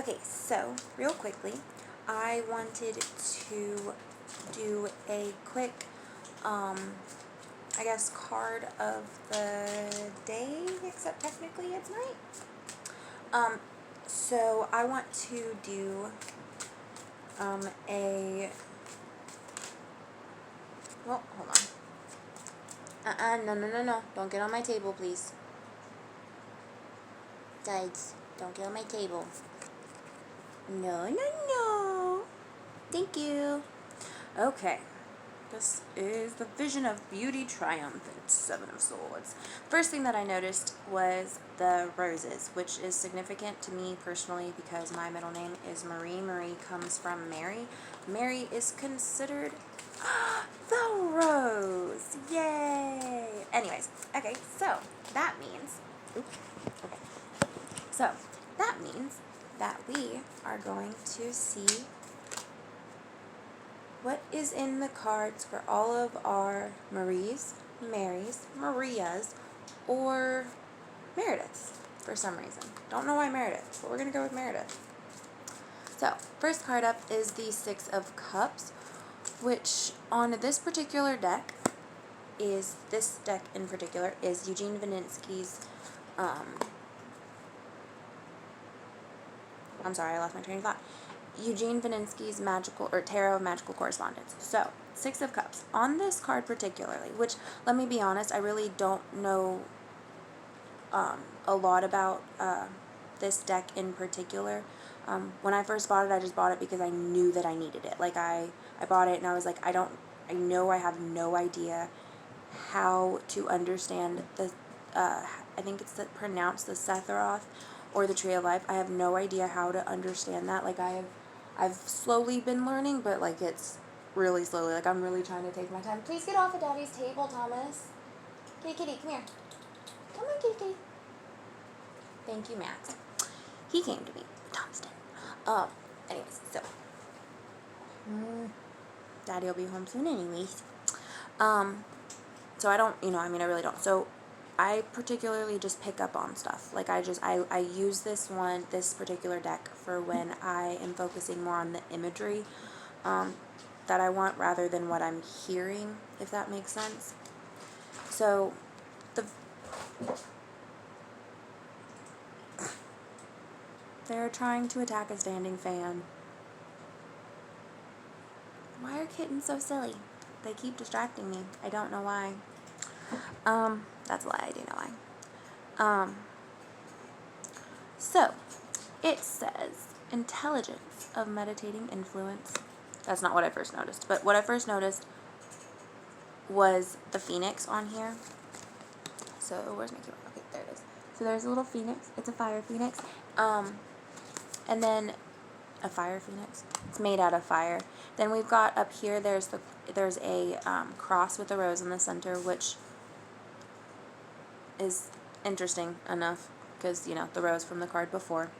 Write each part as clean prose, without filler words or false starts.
Okay, so real quickly, I wanted to do a quick, I guess, card of the day, except technically it's night. So I want to do, well, hold on. No. Don't get on my table, please. Guys, don't get on my table. No. Thank you. Okay. This is the Vision of Beauty Triumphant, Seven of Swords. First thing that I noticed was the roses, which is significant to me personally because my middle name is Marie. Marie comes from Mary. Mary is considered the rose. Yay! Anyways, okay, so that means, that we are going to see what is in the cards for all of our Maries, Marys, Marias, or Merediths for some reason. Don't know why Meredith, but we're going to go with Meredith. So, first card up is the Six of Cups, which on this particular deck is, this deck in particular, is Eugene Vininsky's, I'm sorry, I lost my train of thought. Eugene Vininsky's Tarot of Magical Correspondence. So, Six of Cups. On this card particularly, which, let me be honest, I really don't know a lot about this deck in particular. When I first bought it, I just bought it because I knew that I needed it. Like, I bought it and I was like, I know I have no idea how to understand the, I think it's pronounced the Sephiroth or the Tree of Life. I have no idea how to understand that. Like, I've slowly been learning, but like it's really slowly. Like, I'm really trying to take my time. Please get off of Daddy's table, Thomas. Kitty, come here. Come on, kitty. Thank you, Max. He came to me. Thomas didn't. Anyways, so Daddy will be home soon anyways. So I don't, I really don't. So I particularly just pick up on stuff. Like, I use this particular deck for when I am focusing more on the imagery that I want rather than what I'm hearing, if that makes sense. So, they're trying to attack a standing fan. Why are kittens so silly? They keep distracting me. I don't know why. That's a lie. I do know why. So, it says, intelligence of meditating influence. That's not what I first noticed. But what I first noticed was the phoenix on here. So, where's my camera? Okay, there it is. So, there's a little phoenix. It's a fire phoenix. And then a fire phoenix. It's made out of fire. Then we've got up here, there's a cross with a rose in the center, which is interesting enough because, the rose from the card before.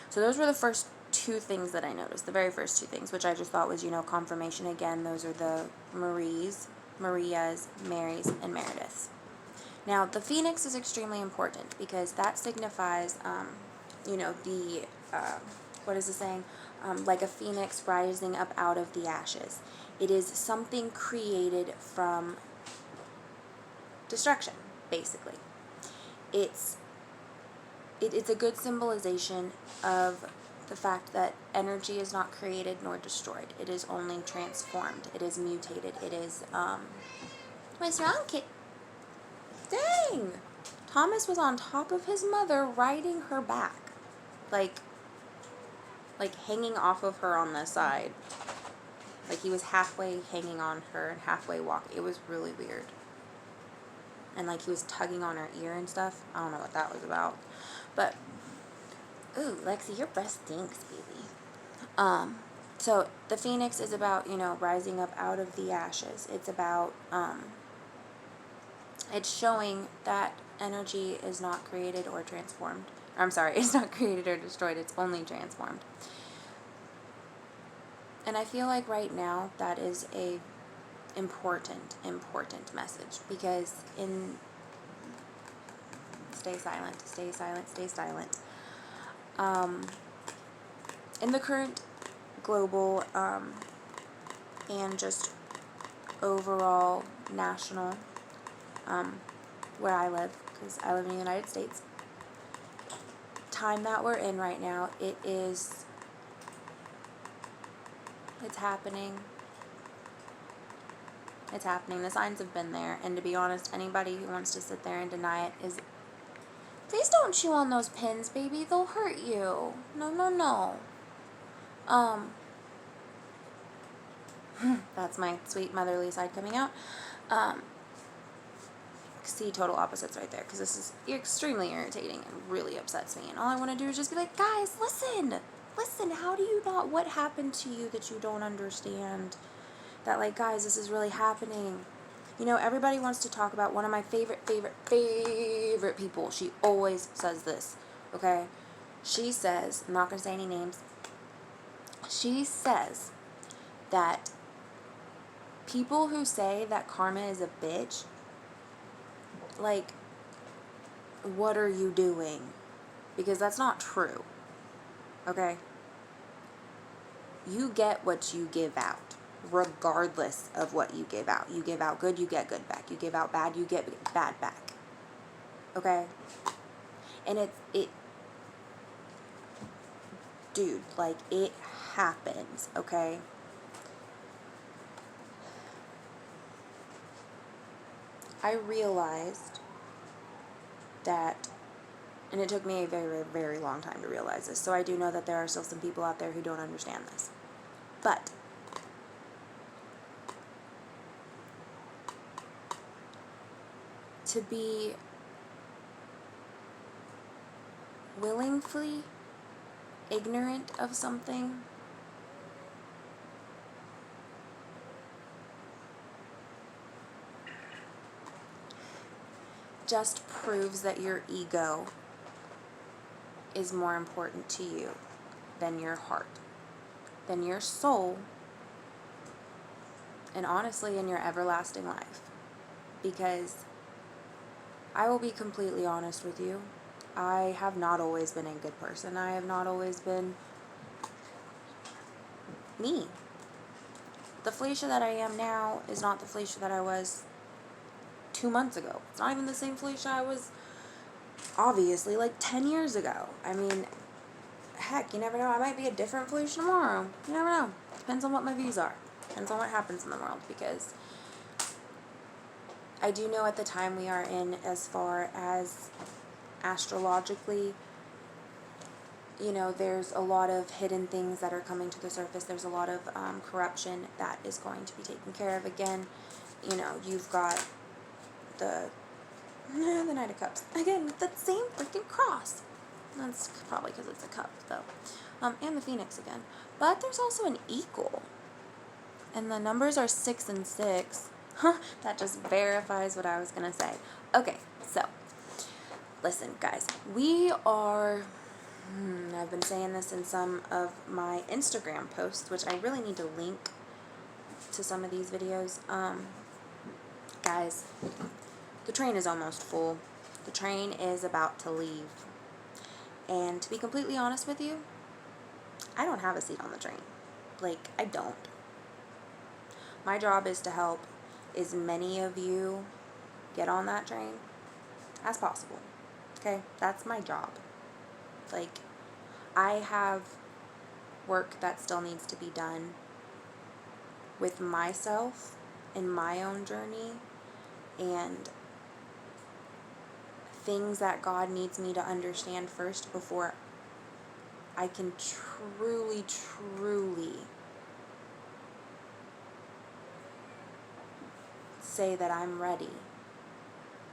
So those were the first two things that I noticed, the very first two things, which I just thought was, confirmation again. Those are the Marias, Marys, and Merediths. Now, the phoenix is extremely important because that signifies, what is the saying? Like a phoenix rising up out of the ashes. It is something created from destruction, basically. It's a good symbolization of the fact that energy is not created nor destroyed. It is only transformed. It is mutated. It is, what's wrong, kid? Dang! Thomas was on top of his mother riding her back. Like hanging off of her on the side. Like, he was halfway hanging on her and halfway walking. It was really weird. And, like, he was tugging on her ear and stuff. I don't know what that was about. But, ooh, Lexi, your breast stinks, baby. So, the phoenix is about, rising up out of the ashes. It's about, it's showing that energy is not created or transformed. I'm sorry, it's not created or destroyed. It's only transformed. And I feel like right now that is a important message because stay silent. in the current global and just overall national, where I live, because I live in the United States, time that we're in right now, it's happening. It's happening. The signs have been there, and to be honest, anybody who wants to sit there and deny it is, please don't chew on those pins, baby. They'll hurt you. No, no, no. That's my sweet motherly side coming out. See, total opposites right there, because this is extremely irritating and really upsets me, and all I want to do is just be like, guys, listen, how do you not, what happened to you that you don't understand, that, like, guys, this is really happening. You know, everybody wants to talk about one of my favorite people. She always says this, okay? She says, I'm not going to say any names, she says that people who say that karma is a bitch, like, what are you doing? Because that's not true, okay? You get what you give out, regardless of what you give out. You give out good, you get good back. You give out bad, you get bad back, okay? And dude, like, it happens, okay? I realized that, and it took me a very, very long time to realize this, so I do know that there are still some people out there who don't understand this. But to be willingly ignorant of something just proves that your ego is more important to you than your heart, than your soul, and honestly in your everlasting life. Because I will be completely honest with you, I have not always been a good person. I have not always been me. The Felicia that I am now is not the Felicia that I was 2 months ago. It's not even the same Felicia I was, obviously, like 10 years ago. I mean, heck, you never know. I might be a different Felicia tomorrow. You never know. Depends on what my views are. Depends on what happens in the world, because I do know at the time we are in, as far as astrologically, you know, there's a lot of hidden things that are coming to the surface. There's a lot of corruption that is going to be taken care of. Again, you know, you've got the Knight of Cups. Again, that same freaking cross. That's probably because it's a cup, though. And the Phoenix again. But there's also an eagle. And the numbers are 6 and 6. That just verifies what I was going to say. Okay, so, listen, guys. We are... I've been saying this in some of my Instagram posts, which I really need to link to some of these videos. Guys, the train is almost full. The train is about to leave. And to be completely honest with you, I don't have a seat on the train. Like, I don't. My job is to help as many of you get on that train as possible. Okay? That's my job. Like, I have work that still needs to be done with myself in my own journey, and things that God needs me to understand first before I can truly say that I'm ready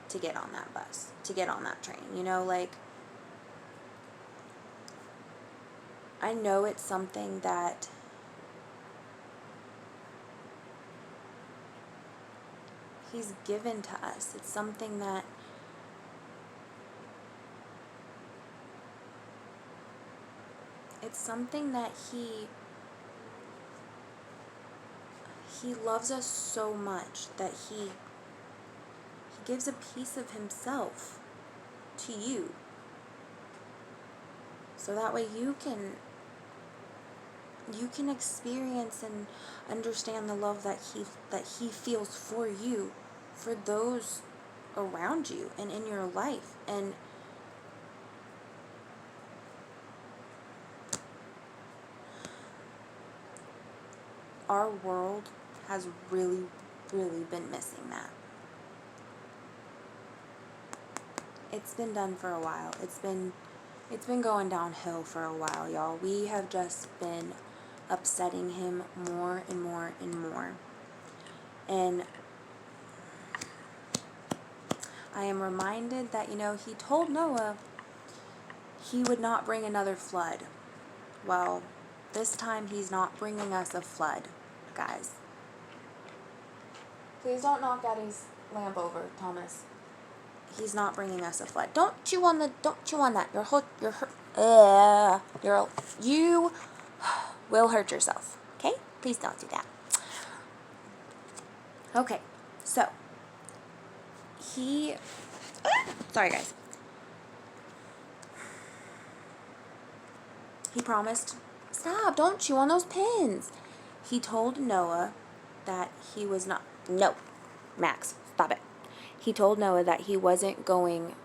to get on that bus, to get on that train. You know, like, I know it's something that He's given to us. It's something that He loves us so much that He gives a piece of Himself to you. So that way you can you can experience and understand the love that he feels for you, for those around you and in your life. And our world has really, really been missing that. It's been done for a while. It's been going downhill for a while, y'all. We have just been upsetting him more and more and more. And I am reminded that, he told Noah he would not bring another flood. Well, this time he's not bringing us a flood, guys. Please don't knock Daddy's lamp over, Thomas. He's not bringing us a flood. Don't chew on that. You will hurt yourself. Okay? Please don't do that. Okay. So, sorry guys. He promised, stop, don't chew on those pins. He told Noah that he was not, no, Max, stop it. He told Noah that he wasn't going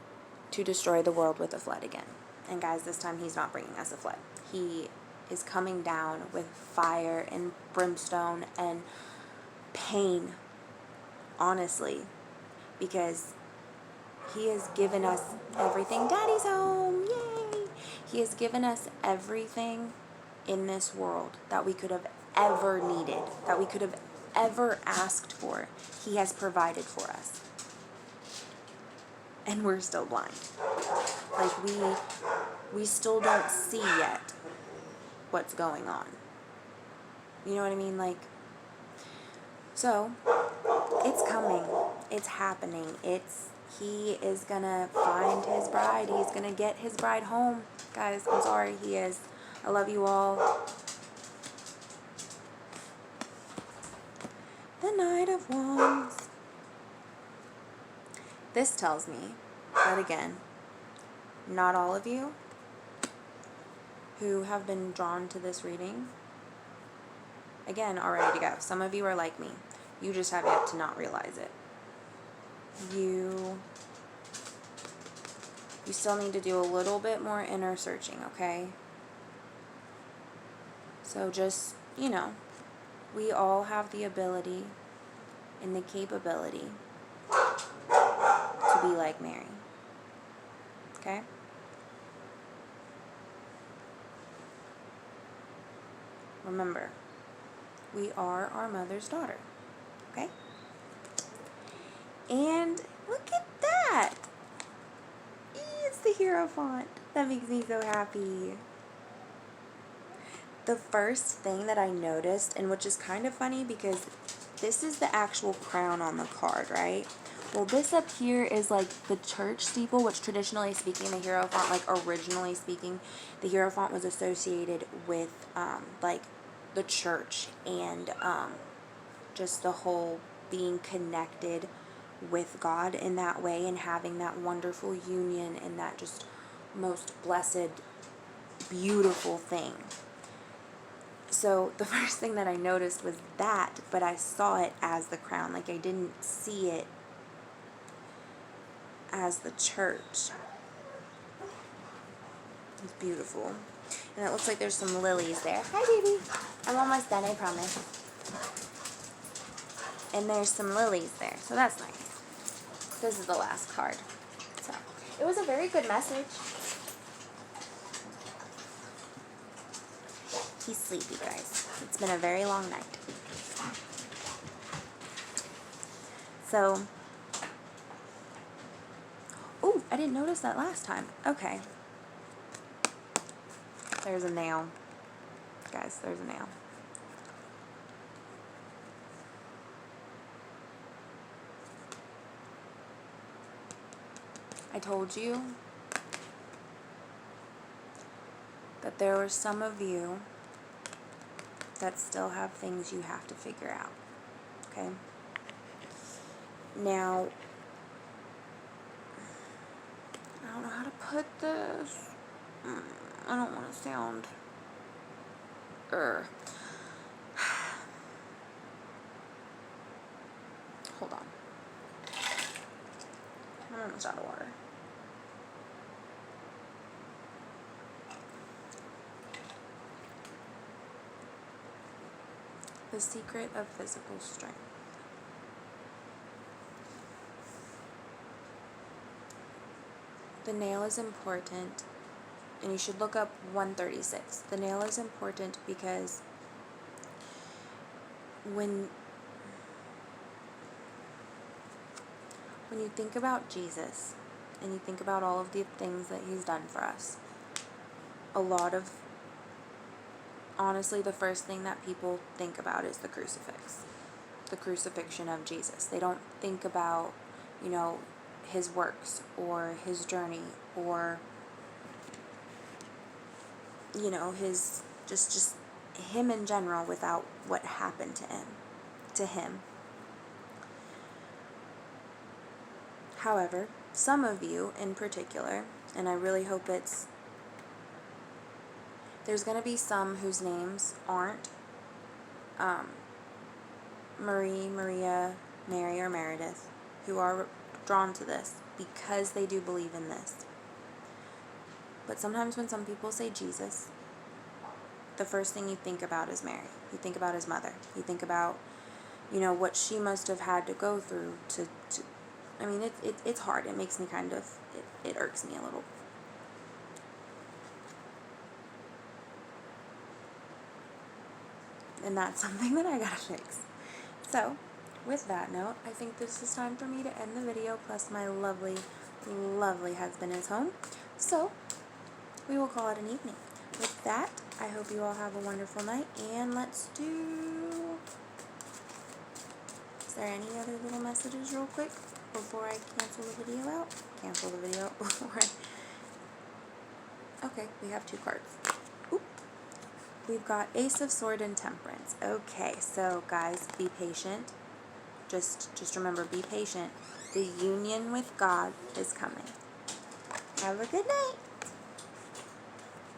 to destroy the world with a flood again. And guys, this time he's not bringing us a flood. He is coming down with fire and brimstone and pain, honestly, because he has given us everything. Daddy's home, yay! He has given us everything in this world that we could have ever needed, that we could have ever asked for. He has provided for us. And we're still blind. Like, we still don't see yet what's going on. You know what I mean? Like, so, it's coming. It's happening. He is gonna find his bride. He's gonna get his bride home. Guys, I'm sorry, he is. I love you all. The Knight of Wands. This tells me that, again, not all of you who have been drawn to this reading, again, are ready to go. Some of you are like me. You just have yet to not realize it. You still need to do a little bit more inner searching, okay? So just, we all have the ability and the capability to be like Mary. Okay? Remember, we are our mother's daughter. Okay? And look at that! It's the Hierophant. That makes me so happy. The first thing that I noticed, and which is kind of funny because this is the actual crown on the card, right? Well, this up here is like the church steeple, which traditionally speaking, the Hierophant, like originally speaking, the Hierophant was associated with like the church and just the whole being connected with God in that way and having that wonderful union and that just most blessed, beautiful thing. So the first thing that I noticed was that, but I saw it as the crown. Like I didn't see it as the church. It's beautiful. And it looks like there's some lilies there. Hi, baby. I'm almost done, I promise. And there's some lilies there, so that's nice. This is the last card. So it was a very good message. He's sleepy, guys. It's been a very long night. So, oh, I didn't notice that last time. Okay. There's a nail. Guys, there's a nail. I told you that there were some of you that still have things you have to figure out. Okay? Now, I don't know how to put this. I don't want to sound Hold on. I'm almost out of water. The secret of physical strength. The nail is important, and you should look up 136. The nail is important because when you think about Jesus and you think about all of the things that he's done for us, honestly, the first thing that people think about is the crucifix, the crucifixion of Jesus. They don't think about, his works or his journey or, his, just him in general without what happened to him. However, some of you in particular, and I really hope there's going to be some whose names aren't Marie, Maria, Mary, or Meredith, who are drawn to this because they do believe in this. But sometimes when some people say Jesus, the first thing you think about is Mary. You think about his mother. You think about, what she must have had to go through to I mean, it's hard. It makes me it irks me a little. And that's something that I gotta fix. So, with that note, I think this is time for me to end the video, plus my lovely, lovely husband is home. So, we will call it an evening. With that, I hope you all have a wonderful night, and is there any other little messages real quick before I cancel the video out? Cancel the video out before okay, we have 2 cards. Oop. We've got Ace of Sword and Temperance. Okay, so guys, be patient. Just remember, be patient. The union with God is coming. Have a good night.